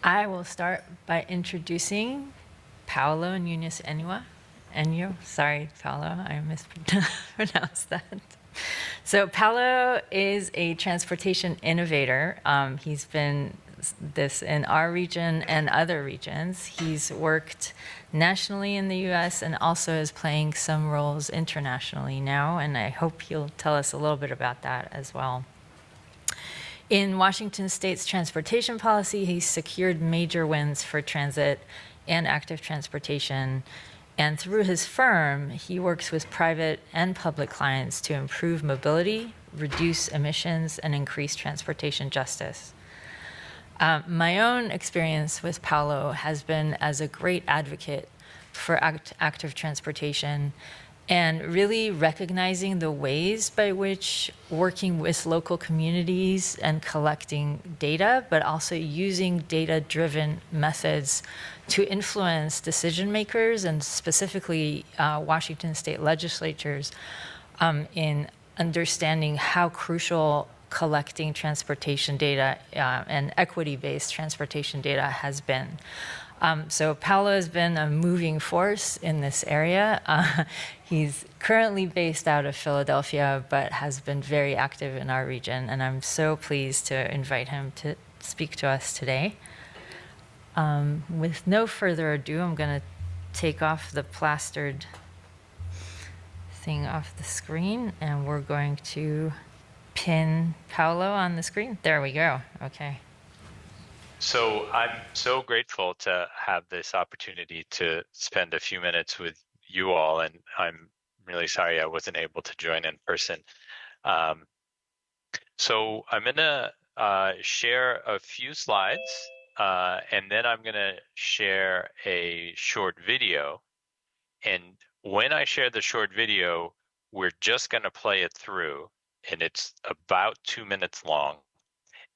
I will start by introducing Paolo Nunes Enyo. Sorry, Paolo, I mispronounced that. So Paolo is a transportation innovator. He's been this in our region and other regions. He's worked nationally in the US and also is playing some roles internationally now, and I hope he'll tell us a little bit about that as well. In Washington State's transportation policy, he secured major wins for transit and active transportation. And through his firm, he works with private and public clients to improve mobility, reduce emissions, and increase transportation justice. My own experience with Paolo has been as a great advocate for active transportation and really recognizing the ways by which working with local communities and collecting data, but also using data-driven methods to influence decision makers and specifically Washington state legislatures in understanding how crucial collecting transportation data and equity-based transportation data has been. So Paolo has been a moving force in this area. He's currently based out of Philadelphia, but has been very active in our region, and I'm so pleased to invite him to speak to us today. With no further ado, I'm going to take off the plastered thing off the screen, and we're going to pin Paolo on the screen. There we go. Okay. So I'm so grateful to have this opportunity to spend a few minutes with you all, and I'm really sorry I wasn't able to join in person. So I'm going to share a few slides, and then I'm going to share a short video. And when I share the short video, we're just going to play it through, and it's about 2 minutes long.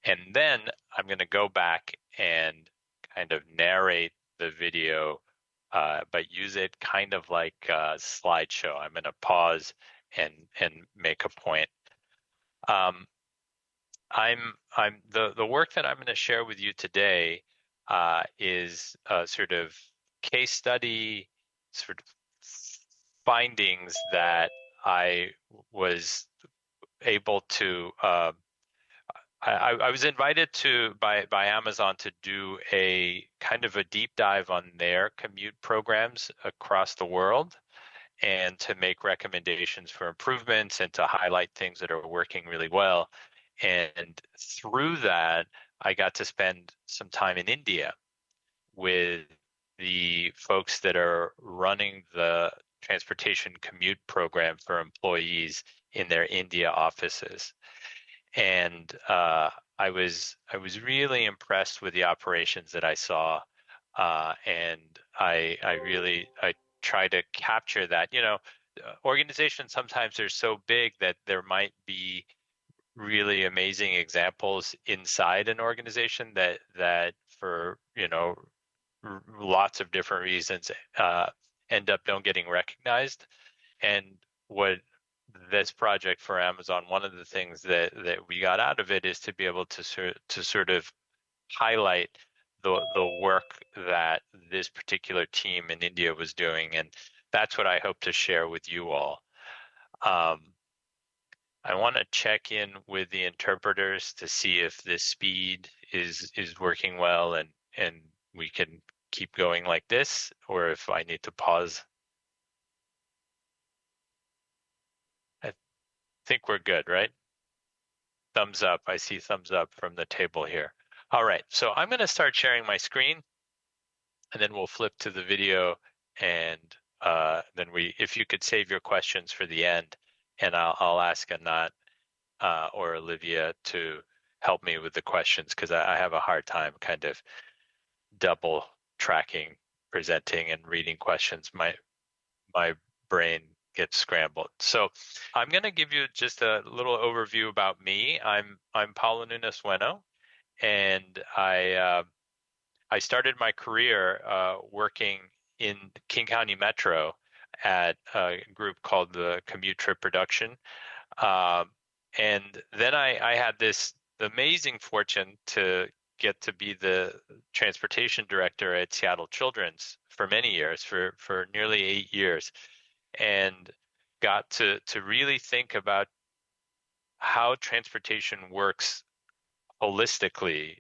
And then I'm going to go back and kind of narrate the video, but use it kind of like a slideshow. I'm going to pause and make a point. The work that I'm going to share with you today is a sort of case study, sort of findings that I was able to. I was invited by Amazon to do a kind of a deep dive on their commute programs across the world and to make recommendations for improvements and to highlight things that are working really well. And through that, I got to spend some time in India with the folks that are running the transportation commute program for employees in their India offices. And I was really impressed with the operations that I saw, and I try to capture that. You know, organizations sometimes are so big that there might be really amazing examples inside an organization that for lots of different reasons end up don't getting recognized. And what this project for Amazon, one of the things that we got out of it is to be able to sort of highlight the work that this particular team in India was doing, and that's what I hope to share with you all. I want to check in with the interpreters to see if this speed is working well, and we can keep going like this, or if I need to pause. I think we're good, right? Thumbs up. I see thumbs up from the table here. All right, so I'm going to start sharing my screen, and then we'll flip to the video, and then if you could save your questions for the end, and I'll ask Anat or Olivia to help me with the questions, because I have a hard time kind of double tracking, presenting, and reading questions. My brain gets scrambled. So I'm going to give you just a little overview about me. I'm Paolo Nunes Bueno, and I started my career working in King County Metro at a group called the Commute Trip Production. And then I had this amazing fortune to get to be the transportation director at Seattle Children's for many years, for nearly 8 years, and got to really think about how transportation works holistically,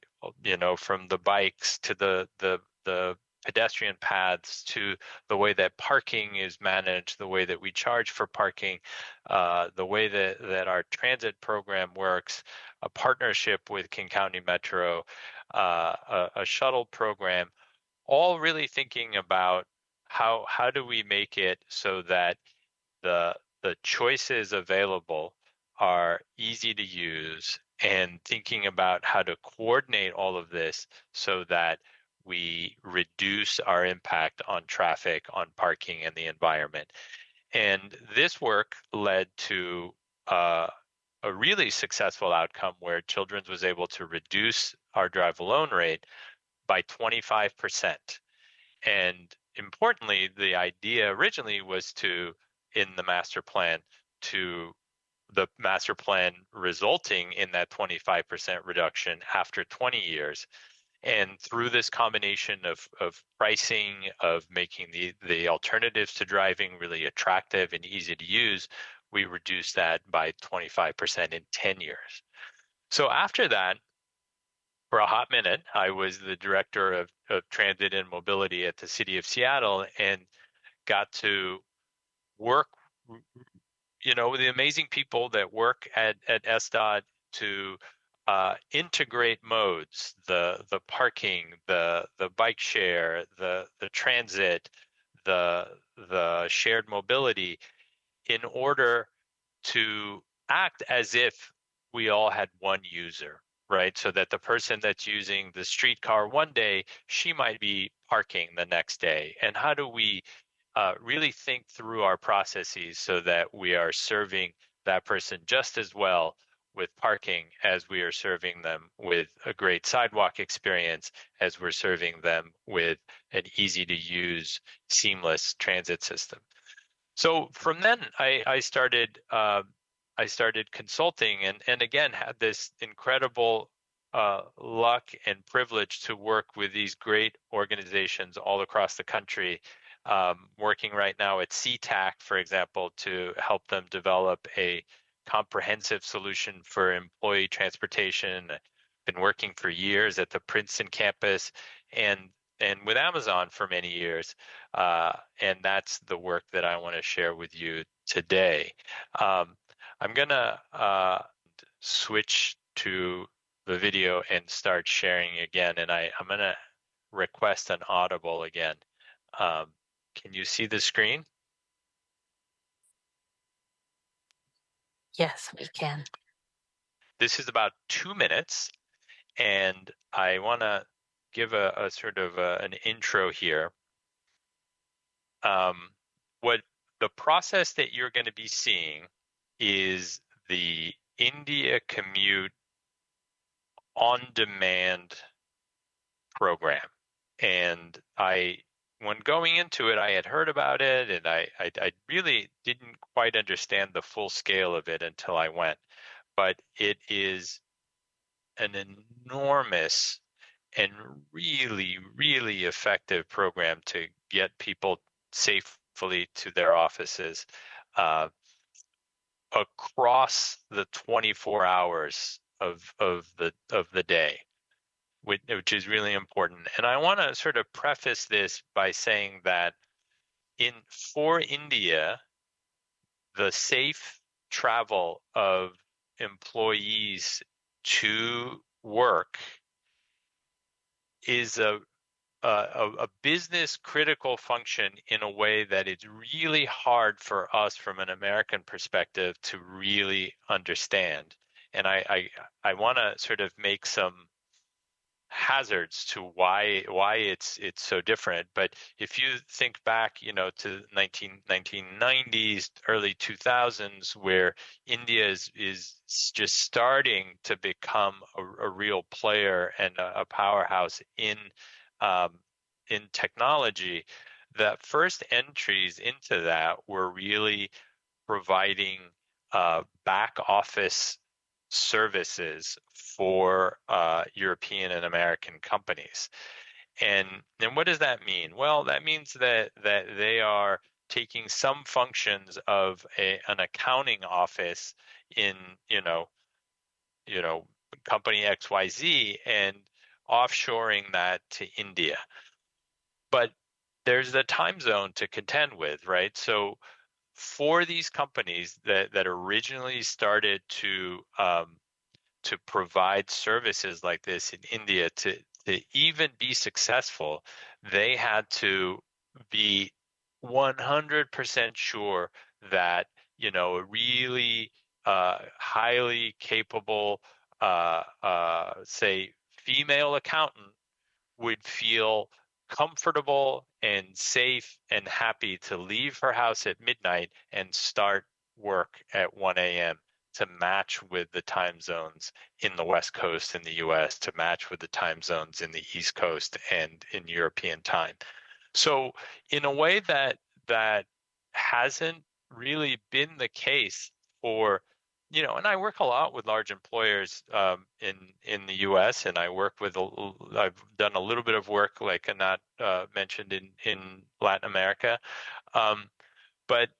from the bikes to the pedestrian paths to the way that parking is managed, the way that we charge for parking, the way that our transit program works, a partnership with King County Metro, a shuttle program, all really thinking about how do we make it so that the the choices available are easy to use, and thinking about how to coordinate all of this so that we reduce our impact on traffic, on parking, and the environment. And this work led to a really successful outcome where Children's was able to reduce our drive alone rate by 25%. And importantly, the idea originally was in the master plan, to the master plan resulting in that 25% reduction after 20 years. And through this combination of pricing, of making the alternatives to driving really attractive and easy to use, we reduced that by 25% in 10 years. So after that, for a hot minute, I was the director of transit and mobility at the city of Seattle, and got to work, with the amazing people that work at SDOT to integrate modes, the parking, the bike share, the transit, the shared mobility, in order to act as if we all had one user, right? So that the person that's using the streetcar one day, she might be parking the next day. And how do we really think through our processes so that we are serving that person just as well with parking as we are serving them with a great sidewalk experience, as we're serving them with an easy to use, seamless transit system. So from then, I started consulting, and again had this incredible luck and privilege to work with these great organizations all across the country. Working right now at SeaTac, for example, to help them develop a comprehensive solution for employee transportation. Been working for years at the Princeton campus, and with Amazon for many years. And that's the work that I want to share with you today. I'm going to switch to the video and start sharing again. And I'm going to request an audible again. Can you see the screen? Yes, we can. This is about 2 minutes, and I want to give a sort of an intro here. What the process that you're going to be seeing is the India Commute on-demand program. And when going into it, I had heard about it, and I really didn't quite understand the full scale of it until I went. But it is an enormous and really, really effective program to get people safely to their offices across the 24 hours of the day, which is really important. And I want to sort of preface this by saying that for India, the safe travel of employees to work is a business critical function in a way that it's really hard for us from an American perspective to really understand. And I want to sort of make some hazards to why it's so different. But if you think back, to 1990s, early 2000s, where India is just starting to become a real player and a powerhouse in technology, the first entries into that were really providing back office services for European and American companies. And what does that mean? Well, that means that they are taking some functions of an accounting office in company XYZ and offshoring that to India. But there's the time zone to contend with, right? So for these companies that originally started to provide services like this in India, to even be successful, they had to be 100% sure that a really highly capable, say, female accountant would feel comfortable and safe and happy to leave her house at midnight and start work at 1 a.m. to match with the time zones in the West Coast in the US, to match with the time zones in the East Coast and in European time. So in a way that hasn't really been the case for, and I work a lot with large employers in the U.S., and I've done a little bit of work, like Anat mentioned, in Latin America. But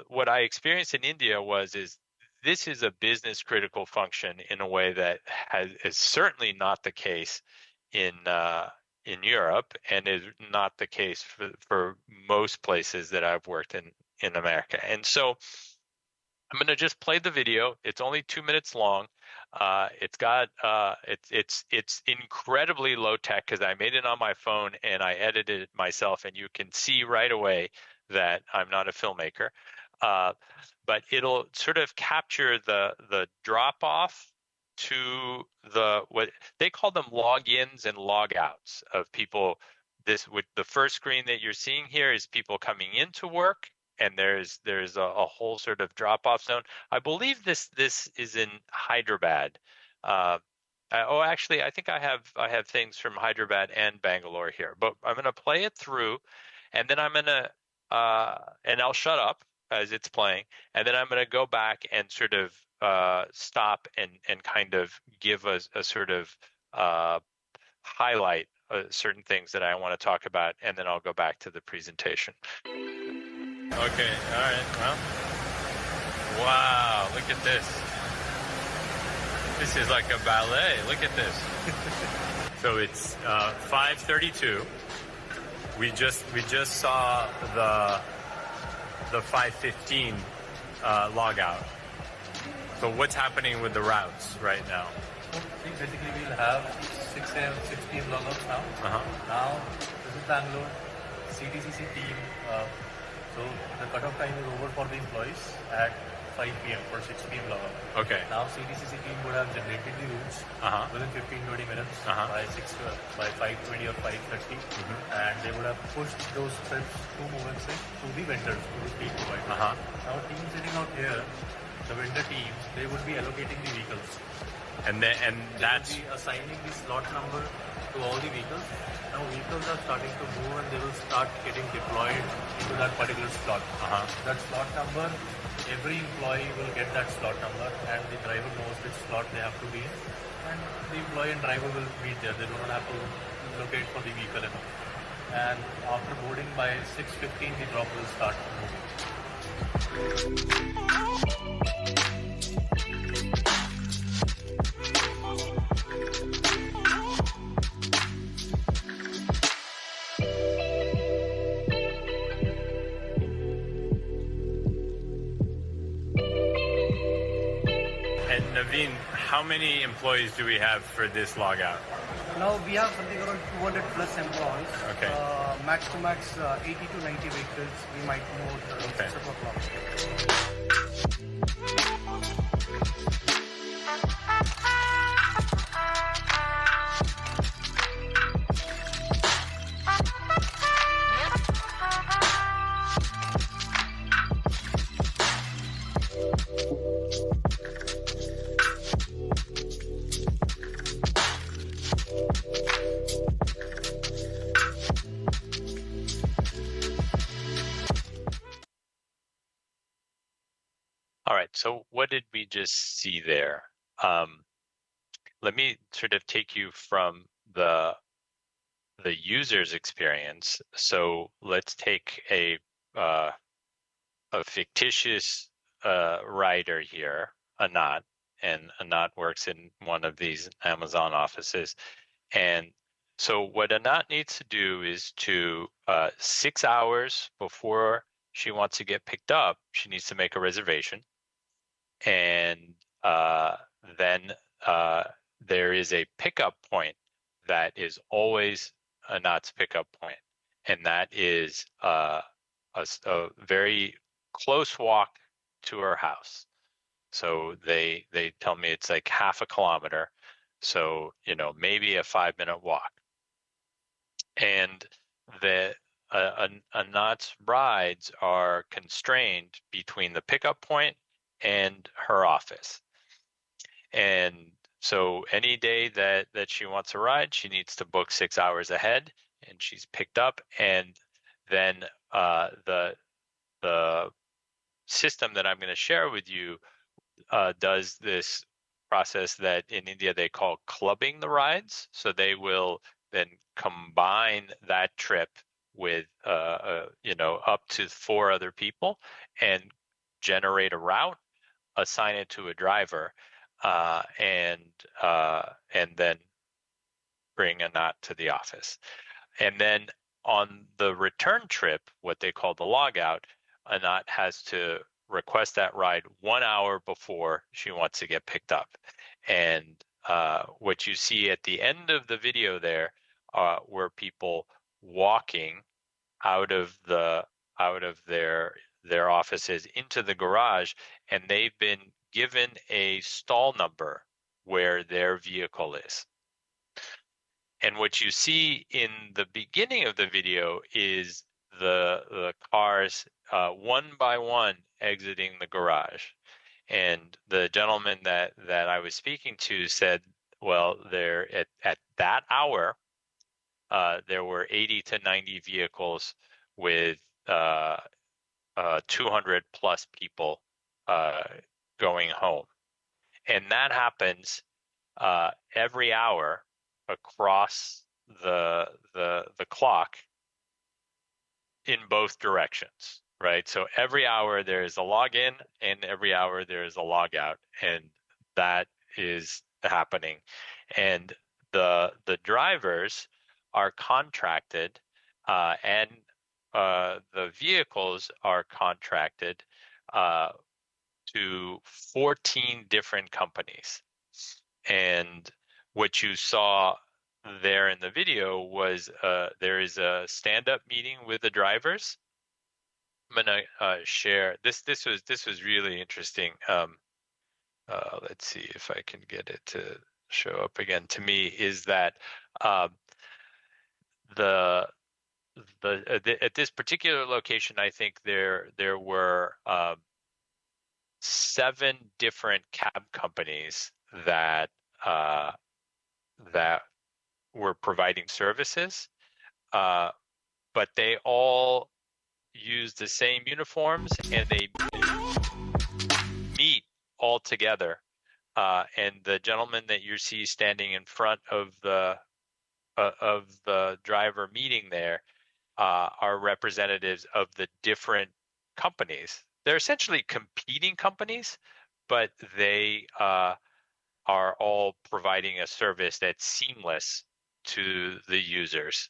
what I experienced in India is this is a business critical function in a way that is certainly not the case in Europe, and is not the case for most places that I've worked in America. And so I'm going to just play the video. It's only 2 minutes long. It's got it's incredibly low tech because I made it on my phone and I edited it myself, and you can see right away that I'm not a filmmaker. But it'll sort of capture the drop off to what they call them logins and logouts of people. With the first screen that you're seeing here is people coming into work, and there's a whole sort of drop off zone. I believe this is in Hyderabad. Actually, I think I have things from Hyderabad and Bangalore here, but I'm going to play it through, and then I'm going to and I'll shut up as it's playing, and then I'm going to go back and sort of stop and kind of give a sort of highlight certain things that I want to talk about, and then I'll go back to the presentation. Okay, all right, well, wow, look at this. This is like a ballet, look at this. So it's 5:32. We just saw the 5:15 log out. So what's happening with the routes right now? Basically, we'll have 6 p.m. logouts now. Now, this is Bangalore, CTCC team. So the cutoff time is over for the employees at 5 p.m. for 6 p.m. logout. Okay. Now, CTCC team would have generated the routes within 15-20 minutes by 5:20 or 5:30, and they would have pushed those trips through Movency to the vendors, to the fleet providers. Now, team sitting out here, the vendor teams, they would be allocating the vehicles. And that's be assigning the slot number to all the vehicles. Now vehicles are starting to move, and they will start getting deployed into that particular slot. That slot number, every employee will get that slot number, and the driver knows which slot they have to be in, and the employee and driver will meet there. They do not have to locate for the vehicle enough. And after boarding by 6:15, the drop will start moving. Naveen, how many employees do we have for this log out? Now we have something around 200 plus employees. Okay. Max to max 80 to 90 vehicles we might move around 6 o'clock. All right, so what did we just see there? let me sort of take you from the user's experience. So let's take a fictitious writer here, Anat, and Anat works in one of these Amazon offices. And so what Anat needs to do is to 6 hours before she wants to get picked up, she needs to make a reservation. And then there is a pickup point that is always Anat's pickup point, and that is a very close walk to her house. So they tell me it's like half a kilometer. So, maybe a 5-minute walk. And the Anat's rides are constrained between the pickup point and her office. And so any day that she wants a ride, she needs to book 6 hours ahead, and she's picked up. And then the system that I'm going to share with you does this process that in India they call clubbing the rides. So they will then combine that trip with up to 4 other people and generate a route, assign it to a driver, and then bring Anat to the office. And then on the return trip, what they call the logout, Anat has to request that ride 1 hour before she wants to get picked up. And what you see at the end of the video there were people walking out of their offices into the garage, and they've been given a stall number where their vehicle is. And what you see in the beginning of the video is the cars one by one exiting the garage. And the gentleman that I was speaking to said, well, there at that hour, there were 80 to 90 vehicles with 200 plus people going home. And that happens every hour across the clock in both directions, right? So every hour there is a login and every hour there is a logout, and that is happening. And the drivers are contracted, and the vehicles are contracted to 14 different companies. And what you saw there in the video was there is a stand-up meeting with the drivers. I'm gonna share this. This was really interesting. Let's see if I can get it to show up again. To me, is that at this particular location, I think there were 7 different cab companies that were providing services, but they all use the same uniforms and they meet all together. And the gentleman that you see standing in front of the driver meeting there are representatives of the different companies. They're essentially competing companies, but they are all providing a service that's seamless to the users.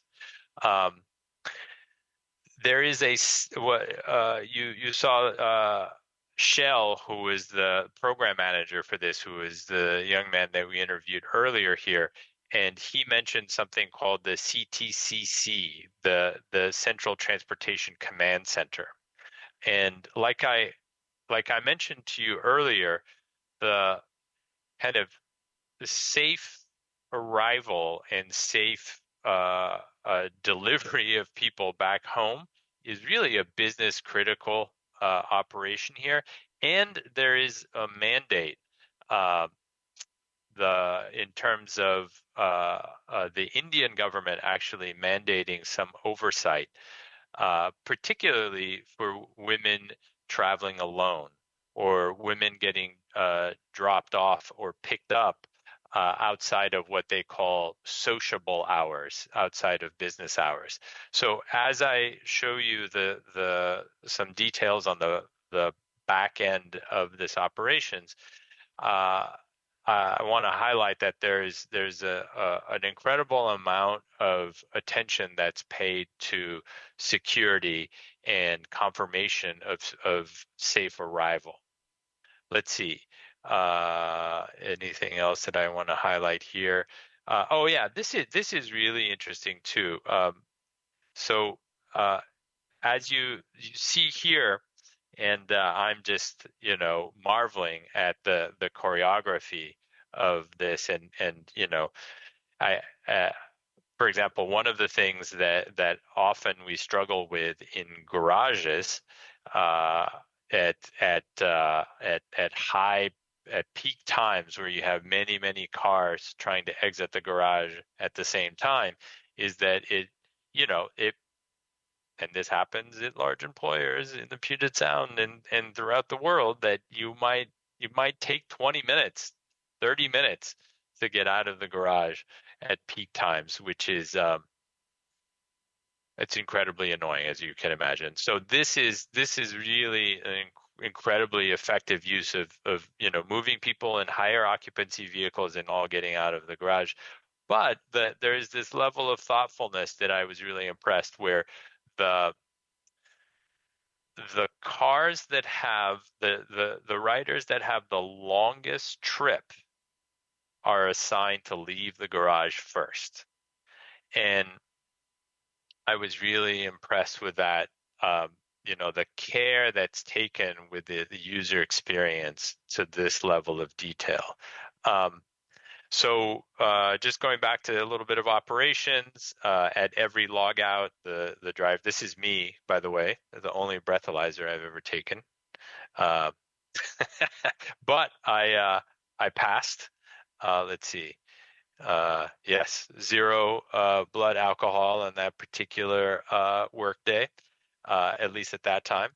There is you saw Shell, who is the program manager for this, who is the young man that we interviewed earlier here, and he mentioned something called the CTCC, the Central Transportation Command Center. And like I mentioned to you earlier, the kind of safe arrival and safe delivery of people back home is really a business critical operation here. And there is a mandate in terms of the Indian government actually mandating some oversight, particularly for women traveling alone. or women getting dropped off or picked up outside of what they call sociable hours, outside of business hours. So as I show you some details on the back end of this operations, I want to highlight that there's an incredible amount of attention that's paid to security and confirmation of safe arrival. Let's see. Anything else that I want to highlight here? Oh yeah, this is really interesting too. So as you see here, and I'm just marveling at the choreography of this, and I for example, one of the things that often we struggle with in garages at peak times where you have many cars trying to exit the garage at the same time is that it and this happens at large employers in the Puget Sound and throughout the world, that you might take 20 minutes, 30 minutes to get out of the garage at peak times, which is it's incredibly annoying, as you can imagine. So this is really an incredibly effective use of moving people in higher occupancy vehicles and all getting out of the garage. But there is this level of thoughtfulness that I was really impressed, where the cars that have the riders that have the longest trip are assigned to leave the garage first. And I was really impressed with that. The care that's taken with the user experience to this level of detail. So just going back to a little bit of operations, at every log out, the drive, this is me, by the way, the only breathalyzer I've ever taken. But I passed. Let's see. Yes, 0 blood alcohol on that particular work day, at least at that time.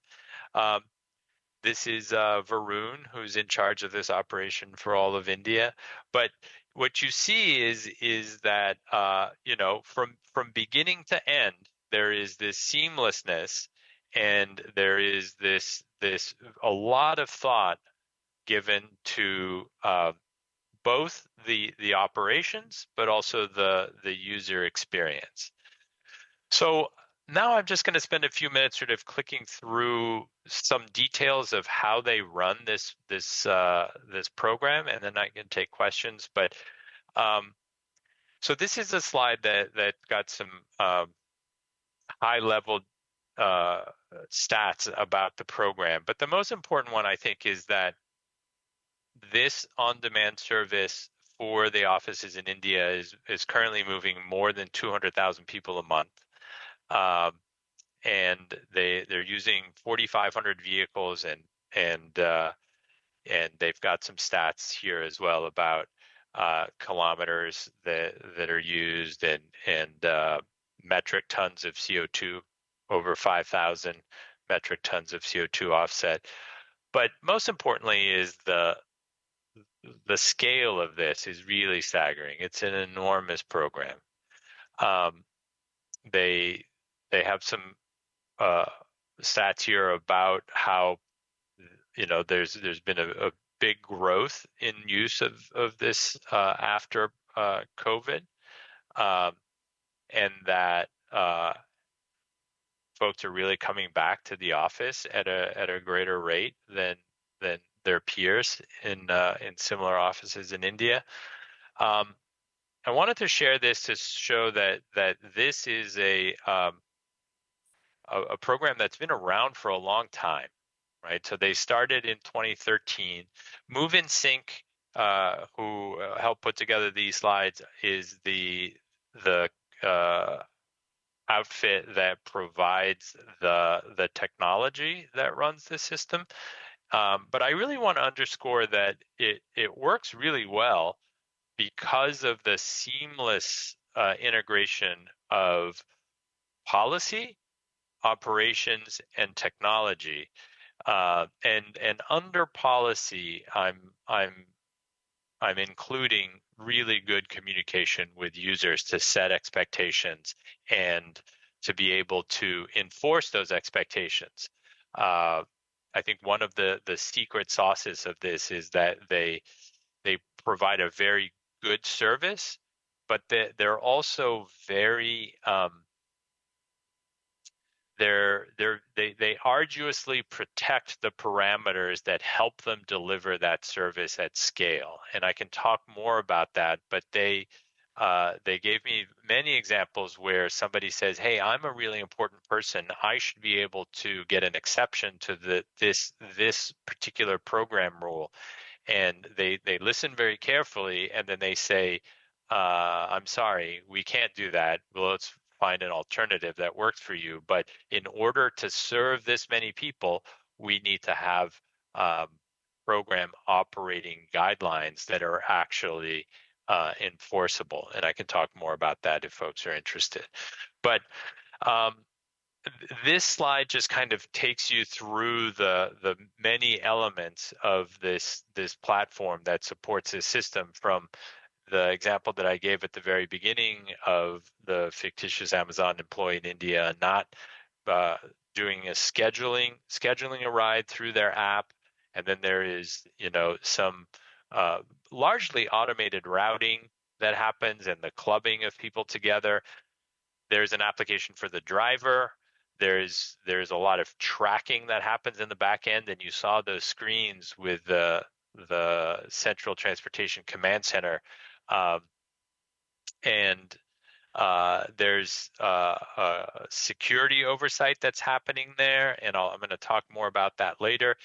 This is Varun, who's in charge of this operation for all of India. But what you see is that from beginning to end, there is this seamlessness, and there is this a lot of thought given to both the operations, but also the user experience. So now I'm just going to spend a few minutes sort of clicking through some details of how they run this program, and then I can take questions. But so this is a slide that got some high level stats about the program. But the most important one, I think, is that this on-demand service for the offices in India is currently moving more than 200,000 people a month. And they're using 4,500 vehicles, and they've got some stats here as well about kilometers that are used, and metric tons of CO2, over 5,000 metric tons of CO2 offset. But most importantly is the scale of this is really staggering. It's an enormous program. They have some stats here about how there's been a big growth in use of this after COVID, and that folks are really coming back to the office at a greater rate than their peers in similar offices in India. I wanted to share this to show that this is a program that's been around for a long time, right? So they started in 2013. MoveInSync, who helped put together these slides, is the outfit that provides the technology that runs the system. But I really want to underscore that it works really well because of the seamless integration of policy, operations, and technology. And under policy, I'm including really good communication with users to set expectations and to be able to enforce those expectations. I think one of the secret sauces of this is that they provide a very good service, but they're also very they arduously protect the parameters that help them deliver that service at scale. And I can talk more about that, but they gave me many examples where somebody says, "Hey, I'm a really important person. I should be able to get an exception to this particular program rule." And they listen very carefully, and then they say, "I'm sorry, we can't do that. Well, let's find an alternative that works for you. But in order to serve this many people, we need to have program operating guidelines that are actually enforceable." And I can talk more about that if folks are interested. But this slide just kind of takes you through the many elements of this platform that supports this system, from the example that I gave at the very beginning of the fictitious Amazon employee in India not doing a scheduling a ride through their app, and then there is some largely automated routing that happens and the clubbing of people together. There's an application for the driver. There's a lot of tracking that happens in the back end, and you saw those screens with the Central Transportation Command Center, and there's security oversight that's happening there, and I'm going to talk more about that later.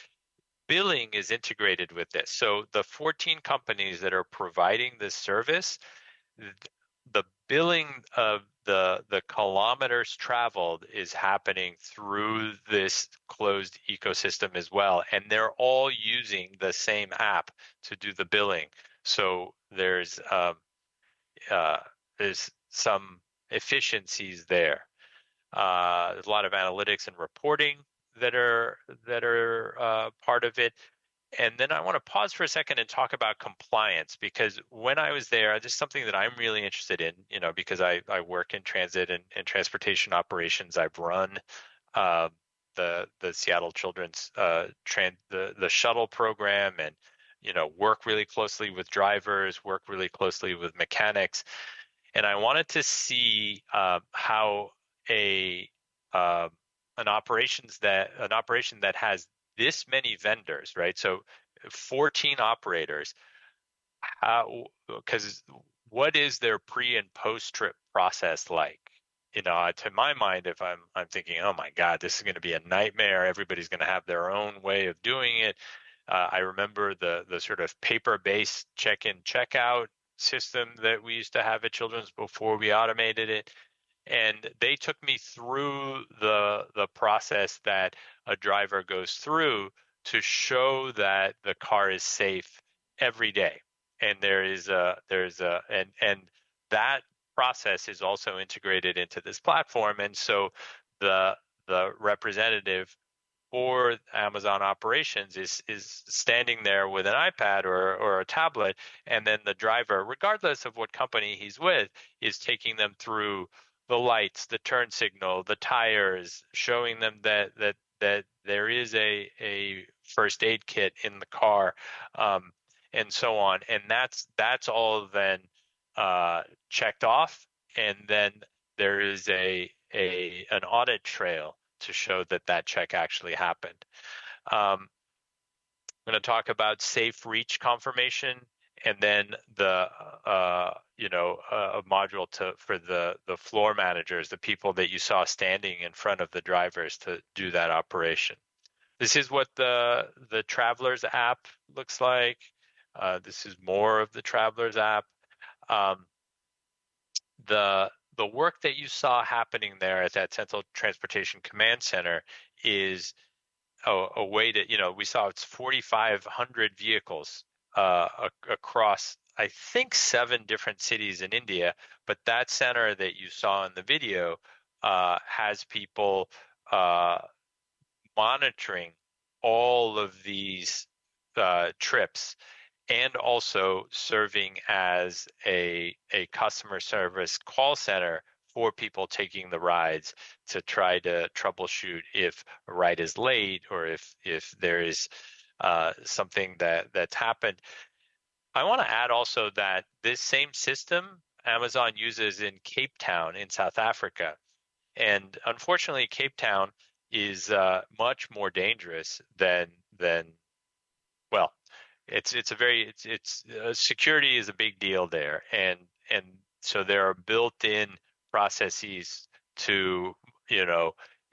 Billing is integrated with this. So the 14 companies that are providing this service, the billing of the kilometers traveled is happening through this closed ecosystem as well, and they're all using the same app to do the billing. So there's some efficiencies there. There's a lot of analytics and reporting that are part of it. And then I want to pause for a second and talk about compliance, because when I was there, this is something that I'm really interested in, because I work in transit and transportation operations. I've run the Seattle Children's the shuttle program, and work really closely with drivers, work really closely with mechanics. And I wanted to see how an operation that has this many vendors, right? So 14 operators, because what is their pre and post trip process like? To my mind, if I'm thinking, oh my God, this is going to be a nightmare. Everybody's going to have their own way of doing it. I remember the sort of paper-based check-in, check-out system that we used to have at Children's before we automated it. And they took me through the process that a driver goes through to show that the car is safe every day. And and that process is also integrated into this platform. And so the representative for Amazon operations is standing there with an iPad or a tablet, and then the driver, regardless of what company he's with, is taking them through the lights, the turn signal, the tires, showing them that there is a first aid kit in the car, and so on. And that's all then checked off, and then there is an audit trail to show that check actually happened. I'm going to talk about safe reach confirmation, and then a module for the floor managers, the people that you saw standing in front of the drivers to do that operation. This is what the Travelers app looks like. This is more of the Travelers app. The work that you saw happening there at that Central Transportation Command Center is a way to, we saw it's 4,500 vehicles across, I think, 7 different cities in India. But that center that you saw in the video has people monitoring all of these trips, and also serving as a customer service call center for people taking the rides to try to troubleshoot if a ride is late or if there is something that's happened. I want to add also that this same system Amazon uses in Cape Town in South Africa. And unfortunately, Cape Town is much more dangerous than well, it's a very it's security is a big deal there, and so there are built-in processes to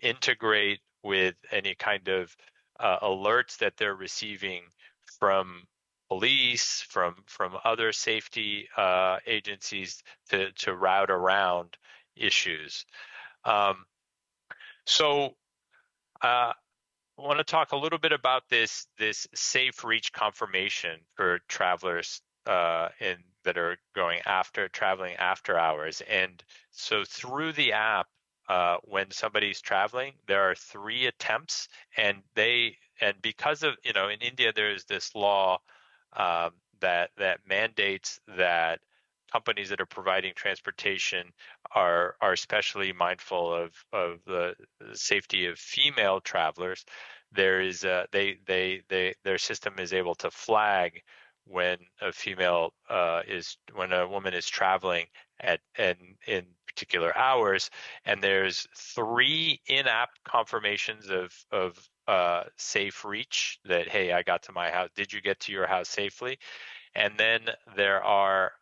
integrate with any kind of alerts that they're receiving from police, from other safety agencies to route around issues. So I want to talk a little bit about this safe reach confirmation for travelers that are traveling after hours. And so through the app, when somebody's traveling, there are 3 attempts, and because of in India there's this law that mandates that companies that are providing transportation are especially mindful of the safety of female travelers. There is their system is able to flag when when a woman is traveling in particular hours, and there's 3 in-app confirmations of safe reach, that hey, I got to my house. Did you get to your house safely? And then there are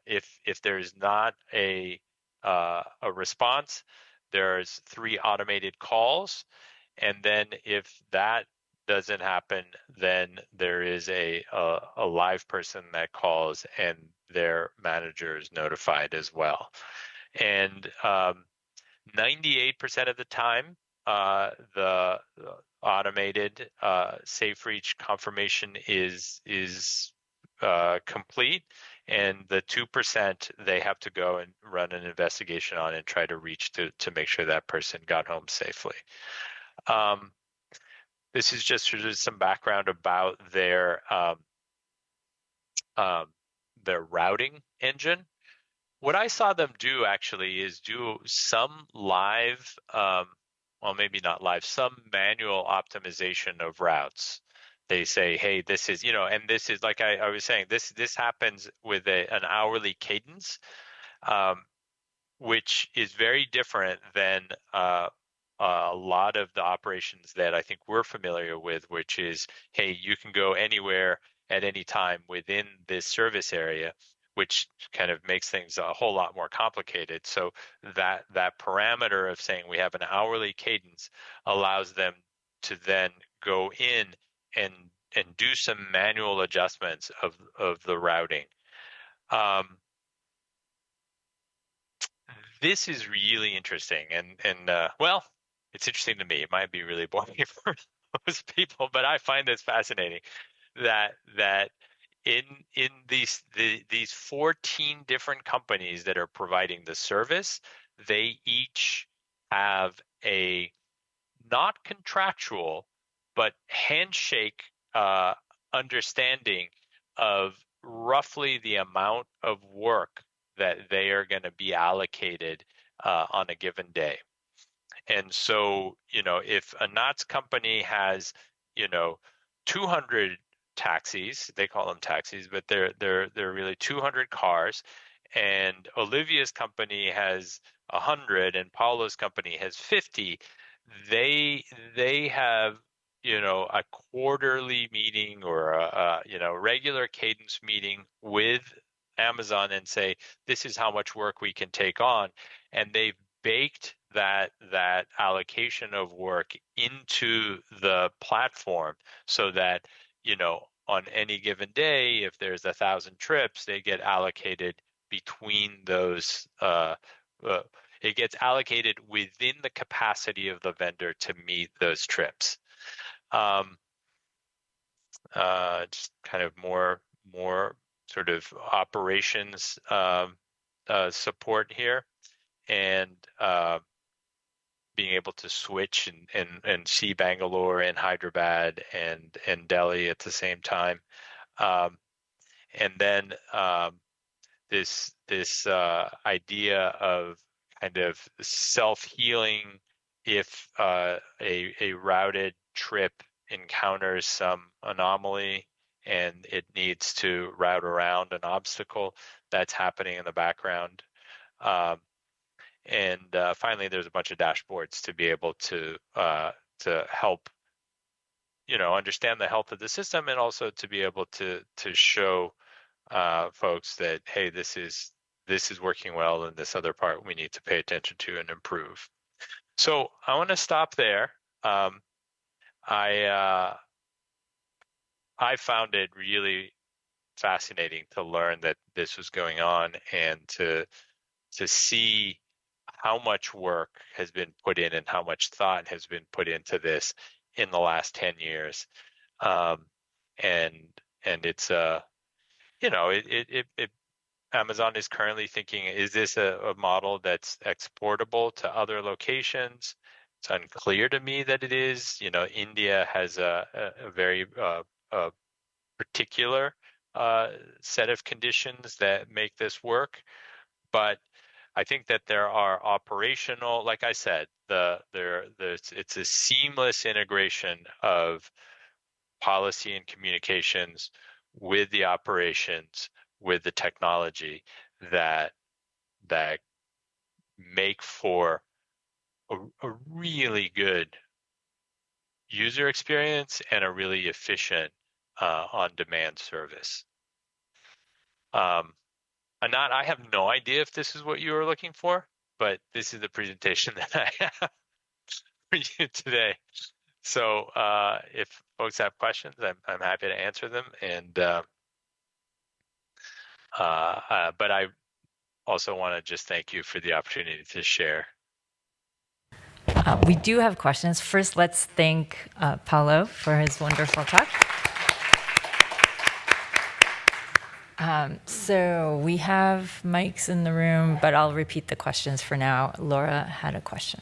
if there's not a response, there's 3 automated calls, and then if that doesn't happen, then there is a live person that calls, and their manager is notified as well. And 98% of the time, the automated safe reach confirmation is complete, and the 2% they have to go and run an investigation on and try to reach to make sure that person got home safely. This is just sort of some background about their routing engine. What I saw them do actually is do some live, well, maybe not live, some manual optimization of routes. They say, hey, this is, and this is like I was saying, this happens with an hourly cadence, which is very different than a lot of the operations that I think we're familiar with, which is, hey, you can go anywhere at any time within this service area, which kind of makes things a whole lot more complicated. So that parameter of saying we have an hourly cadence allows them to then go in and do some manual adjustments of the routing. This is really interesting, and well, it's interesting to me. It might be really boring for most people, but I find this fascinating. That in these 14 different companies that are providing the service, they each have a not contractual but handshake understanding of roughly the amount of work that they are going to be allocated on a given day. And so, if a Knott's company has, 200 taxis, they call them taxis, but they're really 200 cars, and Olivia's company has 100, and Paulo's company has 50, they have a quarterly meeting or a regular cadence meeting with Amazon and say, this is how much work we can take on, and they've baked that allocation of work into the platform so that on any given day, if there's 1,000 trips, they get allocated between those. It gets allocated within the capacity of the vendor to meet those trips. Just kind of more sort of operations support here, and being able to switch and see Bangalore and Hyderabad and Delhi at the same time. And then this idea of kind of self-healing if a routed trip encounters some anomaly and it needs to route around an obstacle that's happening in the background. And finally, there's a bunch of dashboards to be able to help, understand the health of the system, and also to be able to show folks that, hey, this is working well, and this other part we need to pay attention to and improve. So I want to stop there. I found it really fascinating to learn that this was going on, and to see how much work has been put in and how much thought has been put into this in the last 10 years. And it's Amazon is currently thinking, is this a model that's exportable to other locations? It's unclear to me that it is. India has a very particular set of conditions that make this work. But I think that there are operational, like I said, it's a seamless integration of policy and communications with the operations, with the technology that make for a really good user experience and a really efficient on-demand service. Anat, I have no idea if this is what you were looking for, but this is the presentation that I have for you today. So if folks have questions, I'm happy to answer them. And but I also want to just thank you for the opportunity to share. We do have questions. First, let's thank Paolo for his wonderful talk. So we have mics in the room, but I'll repeat the questions for now. Laura had a question.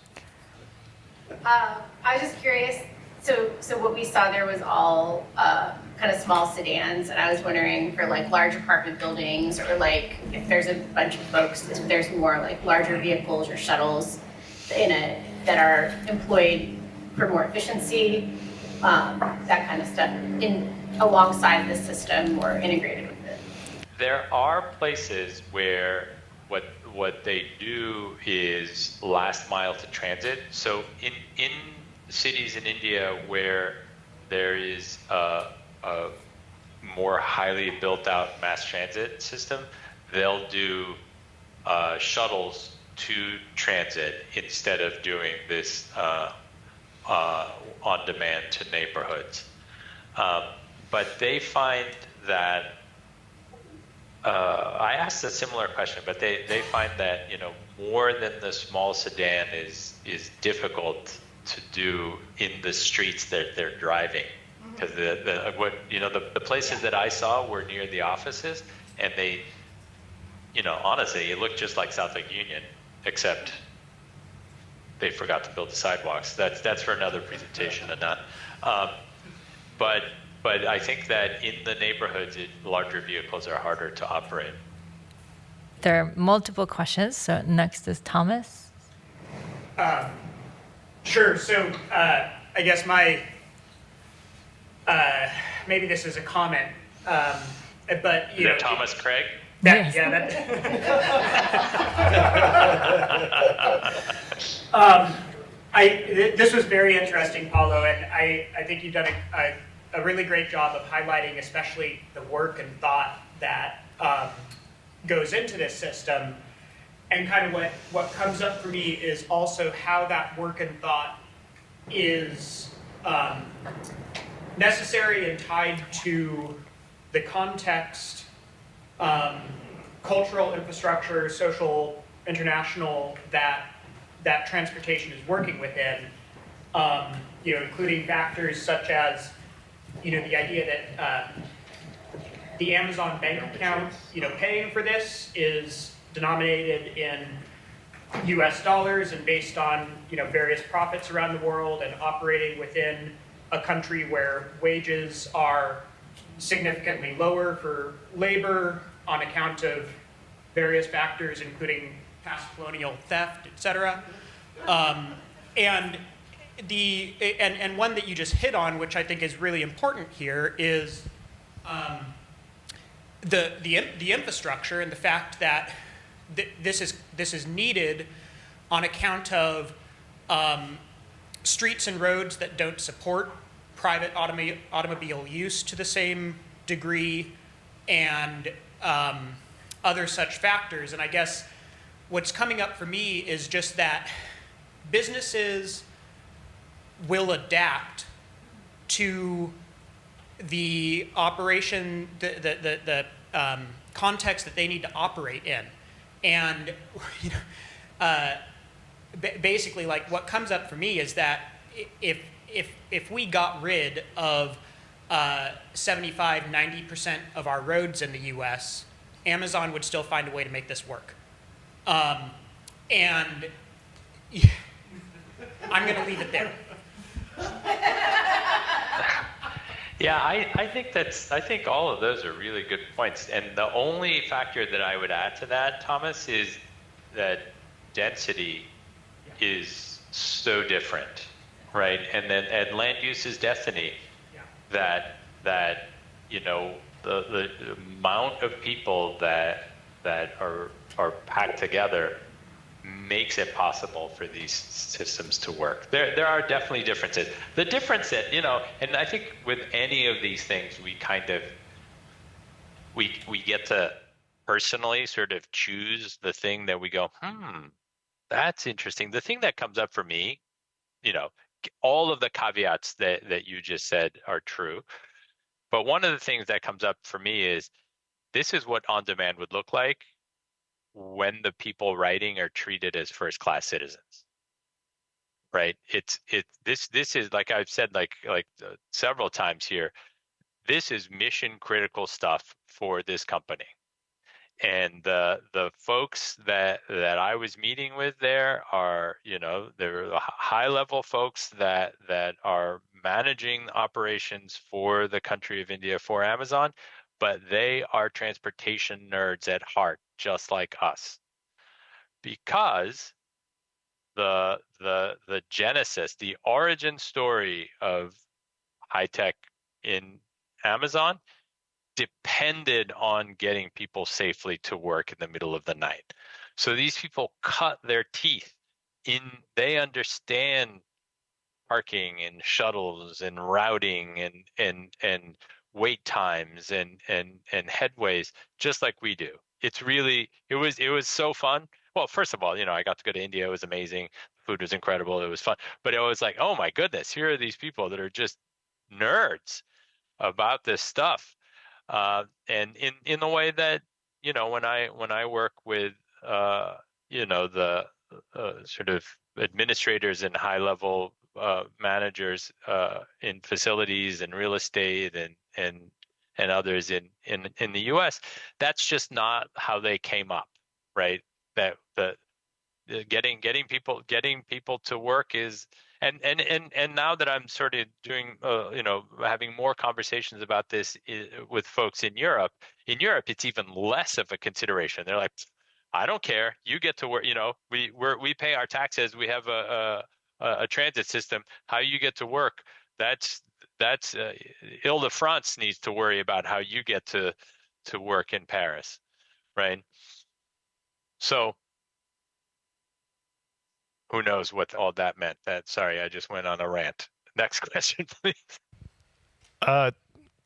I was just curious. So what we saw there was all kind of small sedans, and I was wondering for like large apartment buildings, or like if there's a bunch of folks, if there's more like larger vehicles or shuttles that are employed for more efficiency, that kind of stuff, alongside the system or integrated with it. There are places where what they do is last mile to transit. So in cities in India where there is a more highly built out mass transit system, they'll do shuttles to transit instead of doing this on demand to neighborhoods. But they find that I asked a similar question, but they find that more than the small sedan is difficult to do in the streets that they're driving, because the places that I saw were near the offices, and they honestly it looked just like South Lake Union, except they forgot to build the sidewalks. That's for another presentation, and not. But I think that in the neighborhoods, larger vehicles are harder to operate. There are multiple questions. So next is Thomas. Sure. So I guess my maybe this is a comment, but Thomas Craig. Yes. Yeah. This was very interesting, Paulo, and I think you've done a really great job of highlighting especially the work and thought that goes into this system. And kind of what comes up for me is also how that work and thought is necessary and tied to the context, cultural infrastructure, social, international, that transportation is working within, including factors such as the idea that the Amazon bank account, paying for this is denominated in US dollars and based on, various profits around the world and operating within a country where wages are significantly lower for labor on account of various factors, including past colonial theft, et cetera. And one that you just hit on, which I think is really important here, is the infrastructure and the fact that this is needed on account of streets and roads that don't support private automobile use to the same degree, and other such factors. And I guess what's coming up for me is just that businesses will adapt to the operation, the context that they need to operate in. And basically, like, what comes up for me is that if we got rid of 75-90% of our roads in the US, Amazon would still find a way to make this work. And I'm going to leave it there. Yeah, I think all of those are really good points. And the only factor that I would add to that, Thomas, is that density is so different, right? And land use is destiny. Yeah. That the amount of people that are packed together makes it possible for these systems to work. There are definitely differences. The difference that, and I think with any of these things, we kind of, we get to personally sort of choose the thing that we go, that's interesting. The thing that comes up for me, all of the caveats that you just said are true. But one of the things that comes up for me is, this is what on-demand would look like when the people writing are treated as first-class citizens, right? This is, like I've said, like several times here, this is mission-critical stuff for this company. And the folks that I was meeting with there are, they're high-level folks that are managing operations for the country of India, for Amazon, but they are transportation nerds at heart, just like us. Because the genesis, the origin story of high tech in Amazon depended on getting people safely to work in the middle of the night. So these people cut their teeth they understand parking and shuttles and routing and wait times and headways, just like we do. It was so fun. Well, first of all, I got to go to India. It was amazing. The food was incredible. It was fun. But it was like, oh my goodness, here are these people that are just nerds about this stuff. And in the way that, when I work with, the sort of administrators and high level managers in facilities and real estate and others in the US, that's just not how they came up, right? That getting people to work is, and now that I'm sort of doing having more conversations about this with folks in Europe it's even less of a consideration. They're like, I don't care, you get to work, we pay our taxes, we have a transit system, how you get to work, that's Ile-de-France needs to worry about how you get to work in Paris, right? So who knows what all that meant? Sorry, I just went on a rant. Next question, please.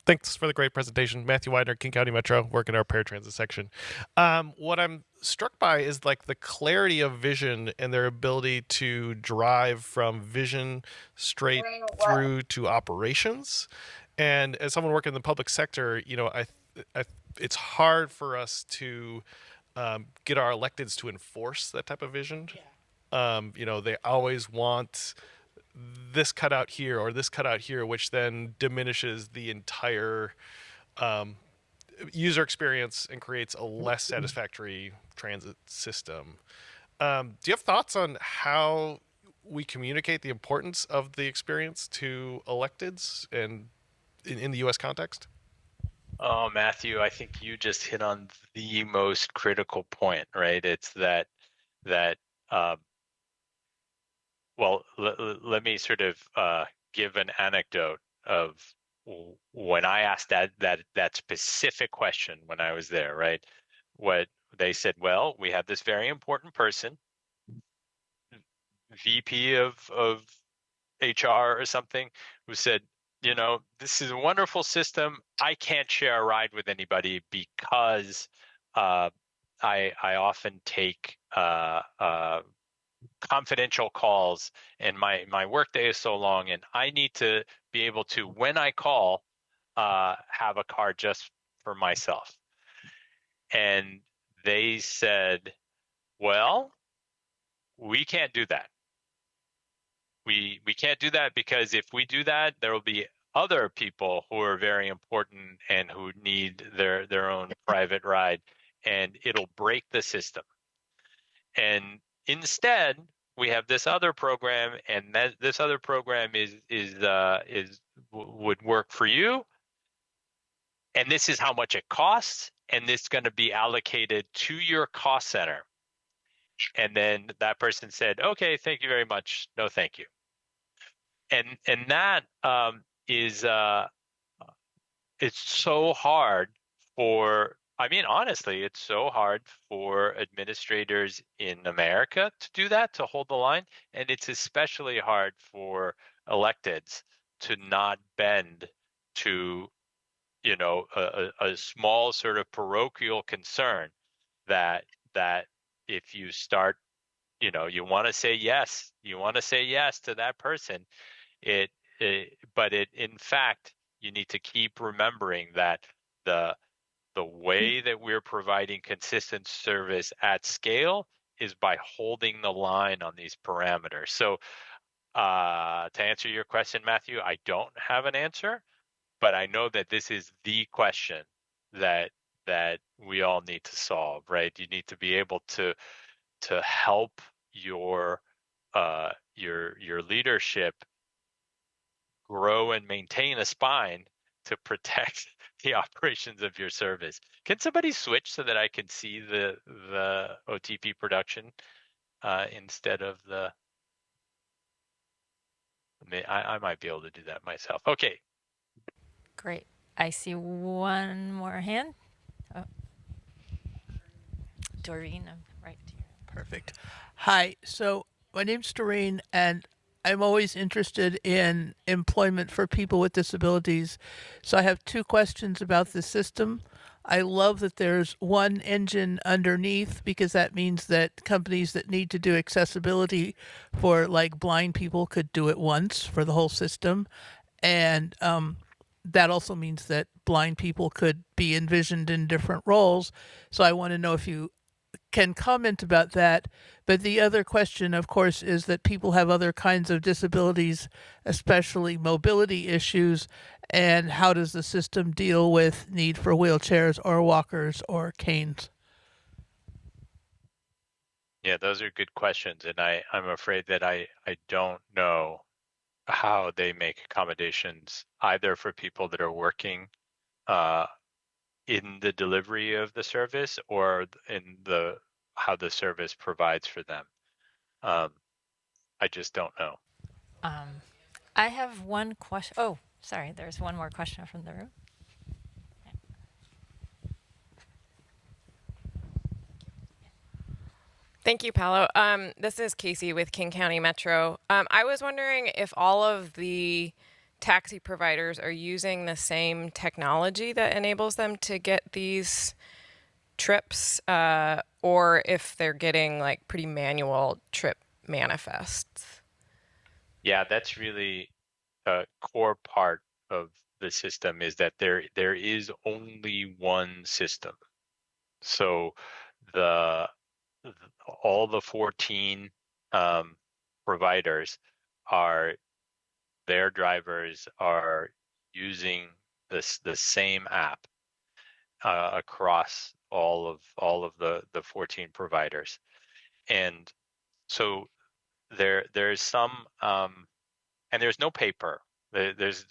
Thanks for the great presentation. Matthew Widener, King County Metro, work in our paratransit section. What I'm struck by is like the clarity of vision and their ability to drive from vision straight through to operations. And as someone working in the public sector, it's hard for us to get our electeds to enforce that type of vision. Yeah. They always want this cutout here or this cutout here, which then diminishes the entire user experience and creates a less satisfactory transit system. Do you have thoughts on how we communicate the importance of the experience to electeds and in the U.S. context? Oh, Matthew, I think you just hit on the most critical point, right? It's that uh, well, let me sort of give an anecdote of when I asked that specific question when I was there, right? What they said, well, we have this very important person, VP of HR or something, who said, this is a wonderful system. I can't share a ride with anybody because uh, I often take confidential calls, and my workday is so long, and I need to be able to, when I call, have a car just for myself. And they said, well, we can't do that. We can't do that because if we do that, there will be other people who are very important and who need their own private ride, and it'll break the system. And instead, we have this other program, and this other program would work for you, and this is how much it costs, and this is going to be allocated to your cost center. And then that person said, okay, thank you very much, no thank you. And that is it's so hard for, I mean, honestly, it's so hard for administrators in America to do that, to hold the line. And it's especially hard for electeds to not bend to, a small sort of parochial concern that if you start, you want to say yes, to that person, but in fact, you need to keep remembering that the way that we're providing consistent service at scale is by holding the line on these parameters. So to answer your question, Matthew, I don't have an answer, but I know that this is the question that we all need to solve, right? You need to be able to help your leadership grow and maintain a spine to protect the operations of your service. Can somebody switch so that I can see the OTP production instead of the? I might be able to do that myself. Okay. Great. I see one more hand. Oh. Doreen, I'm right here. Perfect. Hi. So my name's Doreen, and I'm always interested in employment for people with disabilities. So I have two questions about the system. I love that there's one engine underneath because that means that companies that need to do accessibility for like blind people could do it once for the whole system. And that also means that blind people could be envisioned in different roles. So I want to know if you can comment about that. But the other question, of course, is that people have other kinds of disabilities, especially mobility issues. And how does the system deal with need for wheelchairs or walkers or canes? Yeah, those are good questions. And I'm afraid that I don't know how they make accommodations either for people that are working in the delivery of the service or in how the service provides for them. I just don't know. I have one question. Oh, sorry. There's one more question from the room. Thank you, Paolo. This is Casey with King County Metro. I was wondering if all of the taxi providers are using the same technology that enables them to get these trips, or if they're getting like pretty manual trip manifests. Yeah, that's really a core part of the system, is that there is only one system. So all the 14 providers their drivers are using the same app across all of the 14 providers. And so there's some, and there's no paper. There's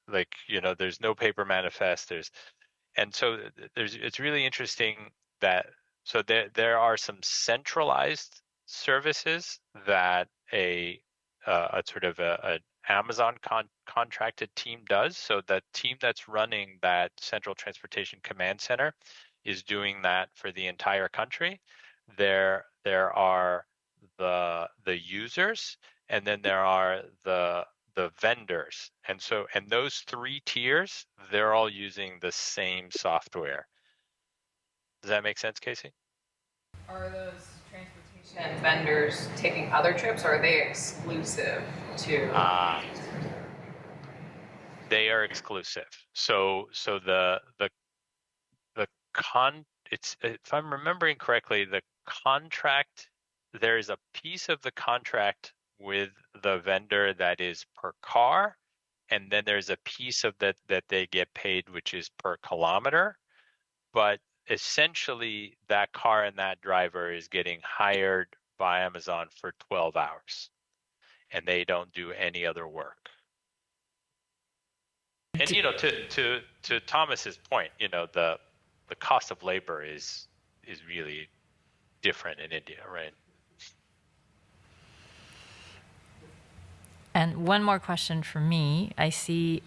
like, there's no paper manifest. And so it's really interesting that, so there are some centralized services that a sort of an Amazon contracted team does. So the team that's running that central transportation command center is doing that for the entire country. There are the users, and then there are the vendors. And those three tiers, they're all using the same software. Does that make sense, Casey? Are those transportation vendors taking other trips, or are they exclusive to? They are exclusive. So it's, if I'm remembering correctly, the contract, there is a piece of the contract with the vendor that is per car, and then there's a piece of that they get paid, which is per kilometer. But essentially, that car and that driver is getting hired by Amazon for 12 hours, and they don't do any other work. And to Thomas's point, the cost of labor is really different in India, right? And one more question for me. I see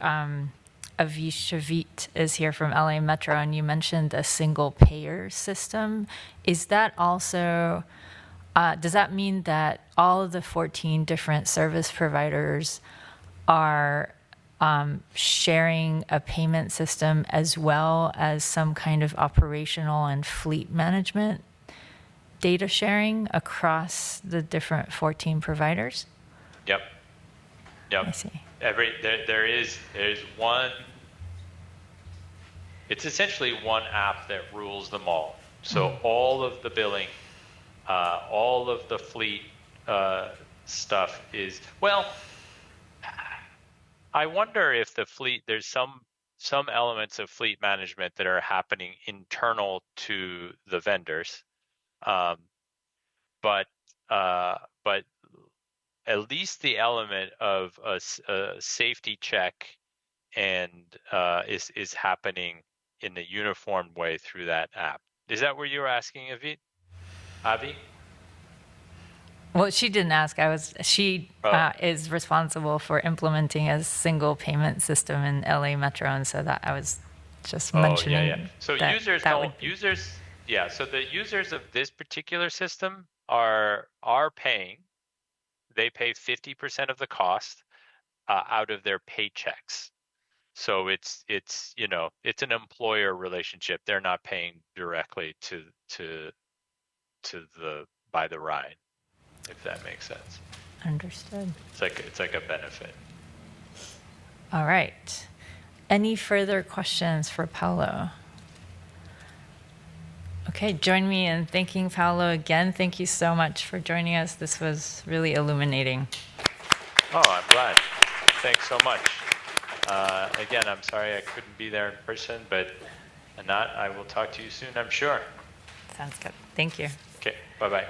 Avishavit is here from LA Metro, and you mentioned a single payer system. Is that also, does that mean that all of the 14 different service providers are sharing a payment system as well as some kind of operational and fleet management data sharing across the different 14 providers? Yep. I see. There's one. It's essentially one app that rules them all. So all of the billing, all of the fleet stuff is, well, I wonder if the fleet, there's some elements of fleet management that are happening internal to the vendors, but at least the element of a safety check and is happening in a uniform way through that app. Is that what you were asking, Avi? Well, she didn't ask. She is responsible for implementing a single payment system in LA Metro, and so that I was just mentioning. Yeah. So that, users that don't users. Yeah. So the users of this particular system are paying. They pay 50% of the cost out of their paychecks. So it's an employer relationship. They're not paying directly to the by the ride, if that makes sense. Understood. It's like a benefit. All right. Any further questions for Paolo? Okay, join me in thanking Paolo again. Thank you so much for joining us. This was really illuminating. Oh, I'm glad. Thanks so much. Again, I'm sorry I couldn't be there in person, but Anat, I will talk to you soon, I'm sure. Sounds good. Thank you. Okay, bye-bye.